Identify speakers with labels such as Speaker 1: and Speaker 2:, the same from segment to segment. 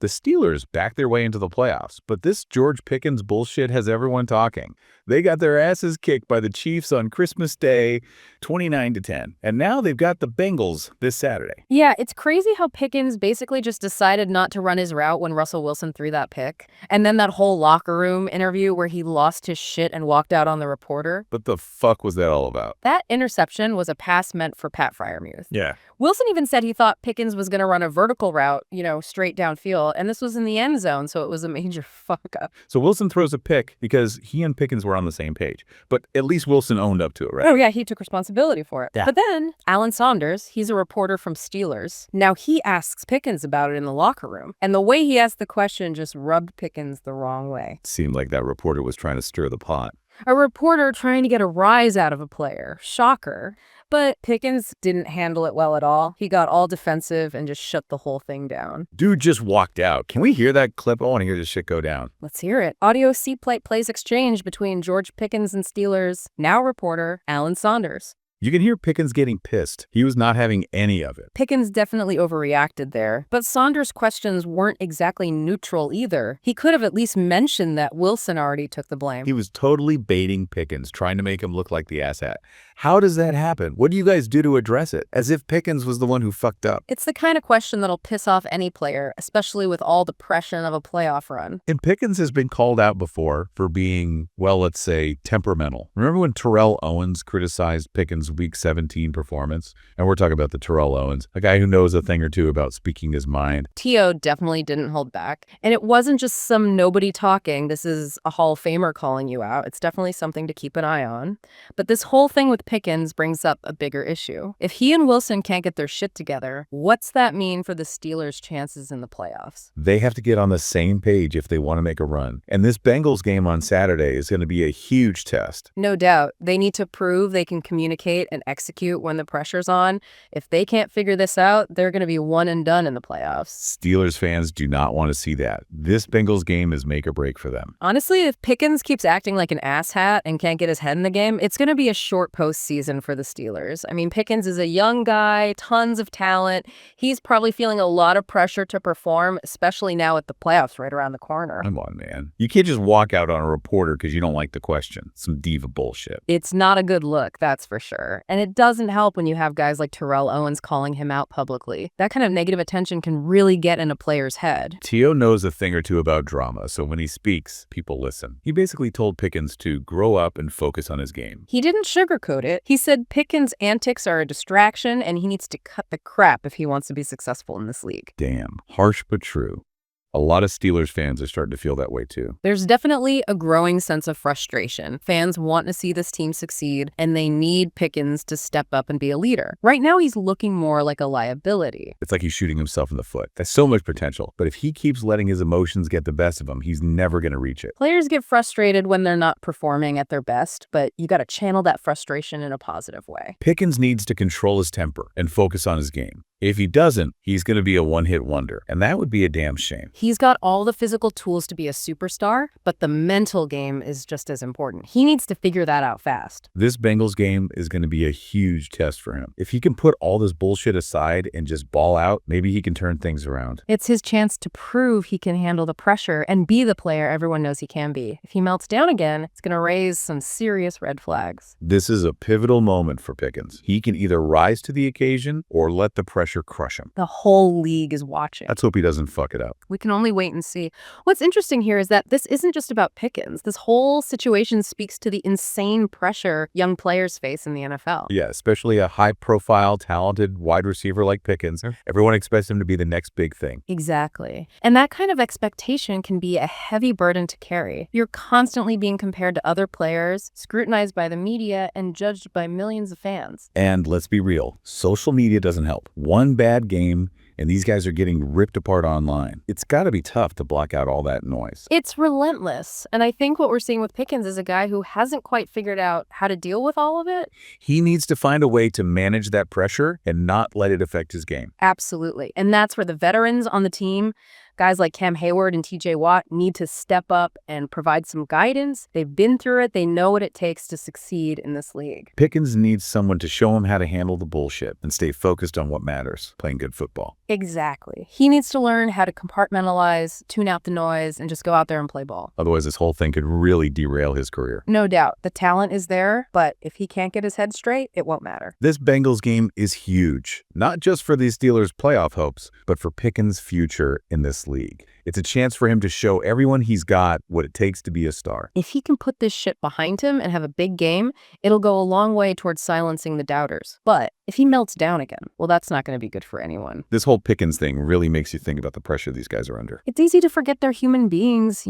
Speaker 1: The Steelers backed their way into the playoffs, but this George Pickens bullshit has everyone talking. They got their asses kicked by the Chiefs on Christmas Day, 29-10. And now they've got the Bengals this Saturday.
Speaker 2: Yeah, it's crazy how Pickens basically just decided not to run his route when Russell Wilson threw that pick. And then that whole locker room interview where he lost his shit and walked out on the reporter.
Speaker 1: What the fuck was that all about?
Speaker 2: That interception was a pass meant for Pat Freiermuth.
Speaker 1: Yeah.
Speaker 2: Wilson even said he thought Pickens was going to run a vertical route, straight downfield, and this was in the end zone, so it was a major fuck up.
Speaker 1: So Wilson throws a pick because he and Pickens were on the same page. But at least Wilson owned up to it, right?
Speaker 2: Oh, yeah, he took responsibility for it.
Speaker 1: Yeah.
Speaker 2: But then Alan Saunders, he's a reporter from Steelers. Now he asks Pickens about it in the locker room, and the way he asked the question just rubbed Pickens the wrong way.
Speaker 1: It seemed like that reporter was trying to stir the pot.
Speaker 2: A reporter trying to get a rise out of a player. Shocker. But Pickens didn't handle it well at all. He got all defensive and just shut the whole thing down.
Speaker 1: Dude just walked out. Can we hear that clip? I want to hear this shit go down.
Speaker 2: Let's hear it. Audio seatplate plays exchange between George Pickens and Steelers, now reporter Alan Saunders.
Speaker 1: You can hear Pickens getting pissed. He was not having any of it.
Speaker 2: Pickens definitely overreacted there, but Saunders' questions weren't exactly neutral either. He could have at least mentioned that Wilson already took the blame.
Speaker 1: He was totally baiting Pickens, trying to make him look like the asshat. How does that happen? What do you guys do to address it? As if Pickens was the one who fucked up.
Speaker 2: It's the kind of question that'll piss off any player, especially with all the pressure of a playoff run.
Speaker 1: And Pickens has been called out before for being, well, let's say, temperamental. Remember when Terrell Owens criticized Pickens' Week 17 performance? And we're talking about the Terrell Owens, a guy who knows a thing or two about speaking his mind.
Speaker 2: T.O. definitely didn't hold back. And it wasn't just some nobody talking. This is a Hall of Famer calling you out. It's definitely something to keep an eye on. But this whole thing with Pickens brings up a bigger issue. If he and Wilson can't get their shit together, what's that mean for the Steelers' chances in the playoffs?
Speaker 1: They have to get on the same page if they want to make a run. And this Bengals game on Saturday is going to be a huge test.
Speaker 2: No doubt. They need to prove they can communicate and execute when the pressure's on. If they can't figure this out, they're going to be one and done in the playoffs.
Speaker 1: Steelers fans do not want to see that. This Bengals game is make or break for them.
Speaker 2: Honestly, if Pickens keeps acting like an asshat and can't get his head in the game, it's going to be a short postseason for the Steelers. I mean, Pickens is a young guy, tons of talent. He's probably feeling a lot of pressure to perform, especially now with the playoffs right around the corner.
Speaker 1: Come on, man. You can't just walk out on a reporter because you don't like the question. Some diva bullshit.
Speaker 2: It's not a good look, that's for sure. And it doesn't help when you have guys like Terrell Owens calling him out publicly. That kind of negative attention can really get in a player's head.
Speaker 1: T.O. knows a thing or two about drama, so when he speaks, people listen. He basically told Pickens to grow up and focus on his game.
Speaker 2: He didn't sugarcoat it. He said Pickens' antics are a distraction and he needs to cut the crap if he wants to be successful in this league.
Speaker 1: Damn. Harsh but true. A lot of Steelers fans are starting to feel that way too.
Speaker 2: There's definitely a growing sense of frustration. Fans want to see this team succeed, and they need Pickens to step up and be a leader. Right now, he's looking more like a liability.
Speaker 1: It's like he's shooting himself in the foot. That's so much potential. But if he keeps letting his emotions get the best of him, he's never going to reach it.
Speaker 2: Players get frustrated when they're not performing at their best, but you got to channel that frustration in a positive way.
Speaker 1: Pickens needs to control his temper and focus on his game. If he doesn't, he's going to be a one-hit wonder, and that would be a damn shame.
Speaker 2: He's got all the physical tools to be a superstar, but the mental game is just as important. He needs to figure that out fast.
Speaker 1: This Bengals game is going to be a huge test for him. If he can put all this bullshit aside and just ball out, maybe he can turn things around.
Speaker 2: It's his chance to prove he can handle the pressure and be the player everyone knows he can be. If he melts down again, it's going to raise some serious red flags.
Speaker 1: This is a pivotal moment for Pickens. He can either rise to the occasion or let the pressure crush him.
Speaker 2: The whole league is watching.
Speaker 1: Let's hope he doesn't fuck it up.
Speaker 2: We can only wait and see. What's interesting here is that this isn't just about Pickens. This whole situation speaks to the insane pressure young players face in the NFL.
Speaker 1: Yeah, especially a high-profile, talented wide receiver like Pickens. Everyone expects him to be the next big thing.
Speaker 2: Exactly. And that kind of expectation can be a heavy burden to carry. You're constantly being compared to other players, scrutinized by the media, and judged by millions of fans.
Speaker 1: And let's be real, social media doesn't help. One bad game, and these guys are getting ripped apart online. It's got to be tough to block out all that noise.
Speaker 2: It's relentless. And I think what we're seeing with Pickens is a guy who hasn't quite figured out how to deal with all of it.
Speaker 1: He needs to find a way to manage that pressure and not let it affect his game.
Speaker 2: Absolutely. And that's where the veterans on the team, Guys like Cam Hayward and TJ Watt need to step up and provide some guidance. They've been through it. They know what it takes to succeed in this league.
Speaker 1: Pickens needs someone to show him how to handle the bullshit and stay focused on what matters, playing good football.
Speaker 2: Exactly. He needs to learn how to compartmentalize, tune out the noise, and just go out there and play ball.
Speaker 1: Otherwise, this whole thing could really derail his career.
Speaker 2: No doubt. The talent is there, but if he can't get his head straight, it won't matter.
Speaker 1: This Bengals game is huge, not just for the Steelers' playoff hopes, but for Pickens' future in this league. It's a chance for him to show everyone he's got what it takes to be a star.
Speaker 2: If he can put this shit behind him and have a big game, it'll go a long way towards silencing the doubters. But if he melts down again, well, that's not going to be good for anyone.
Speaker 1: This whole Pickens thing really makes you think about the pressure these guys are under.
Speaker 2: It's easy to forget they're human beings,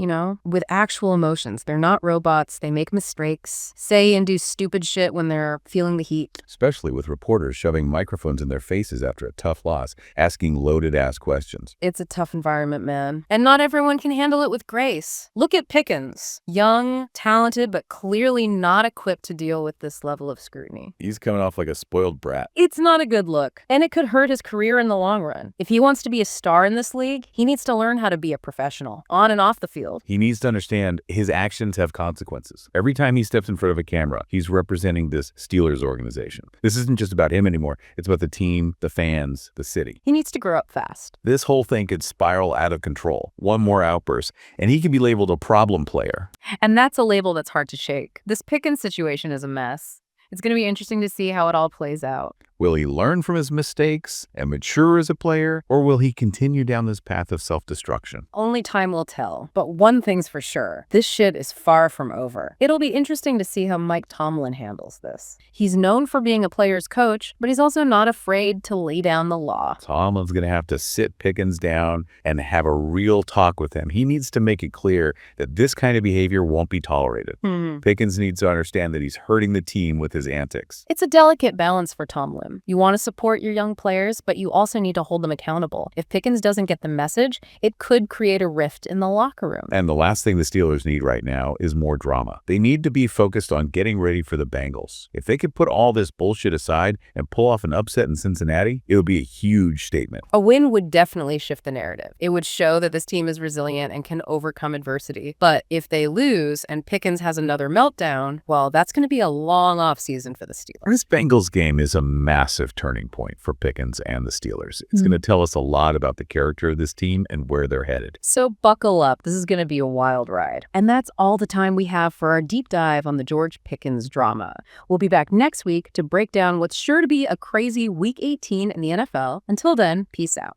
Speaker 2: with actual emotions. They're not robots. They make mistakes, say and do stupid shit when they're feeling the heat.
Speaker 1: Especially with reporters shoving microphones in their faces after a tough loss, asking loaded-ass questions.
Speaker 2: It's a tough environment, man. And not everyone can handle it with grace. Look at Pickens. Young, talented, but clearly not equipped to deal with this level of scrutiny.
Speaker 1: He's coming off like a spoiled brat.
Speaker 2: It's not a good look, and it could hurt his career in the long run. If he wants to be a star in this league, he needs to learn how to be a professional, on and off the field.
Speaker 1: He needs to understand his actions have consequences. Every time he steps in front of a camera, he's representing this Steelers organization. This isn't just about him anymore. It's about the team, the fans, the city.
Speaker 2: He needs to grow up fast.
Speaker 1: This whole thing could spiral out of control. One more outburst, and he could be labeled a problem player.
Speaker 2: And that's a label that's hard to shake. This Pickens situation is a mess. It's going to be interesting to see how it all plays out.
Speaker 1: Will he learn from his mistakes and mature as a player, or will he continue down this path of self-destruction?
Speaker 2: Only time will tell. But one thing's for sure, this shit is far from over. It'll be interesting to see how Mike Tomlin handles this. He's known for being a player's coach, but he's also not afraid to lay down the law.
Speaker 1: Tomlin's going to have to sit Pickens down and have a real talk with him. He needs to make it clear that this kind of behavior won't be tolerated. Pickens needs to understand that he's hurting the team with his antics.
Speaker 2: It's a delicate balance for Tomlin. You want to support your young players, but you also need to hold them accountable. If Pickens doesn't get the message, it could create a rift in the locker room.
Speaker 1: And the last thing the Steelers need right now is more drama. They need to be focused on getting ready for the Bengals. If they could put all this bullshit aside and pull off an upset in Cincinnati, it would be a huge statement.
Speaker 2: A win would definitely shift the narrative. It would show that this team is resilient and can overcome adversity. But if they lose and Pickens has another meltdown, well, that's going to be a long offseason for the Steelers.
Speaker 1: This Bengals game is a massive turning point for Pickens and the Steelers. It's going to tell us a lot about the character of this team and where they're headed.
Speaker 2: So buckle up. This is going to be a wild ride. And that's all the time we have for our deep dive on the George Pickens drama. We'll be back next week to break down what's sure to be a crazy Week 18 in the NFL. Until then, peace out.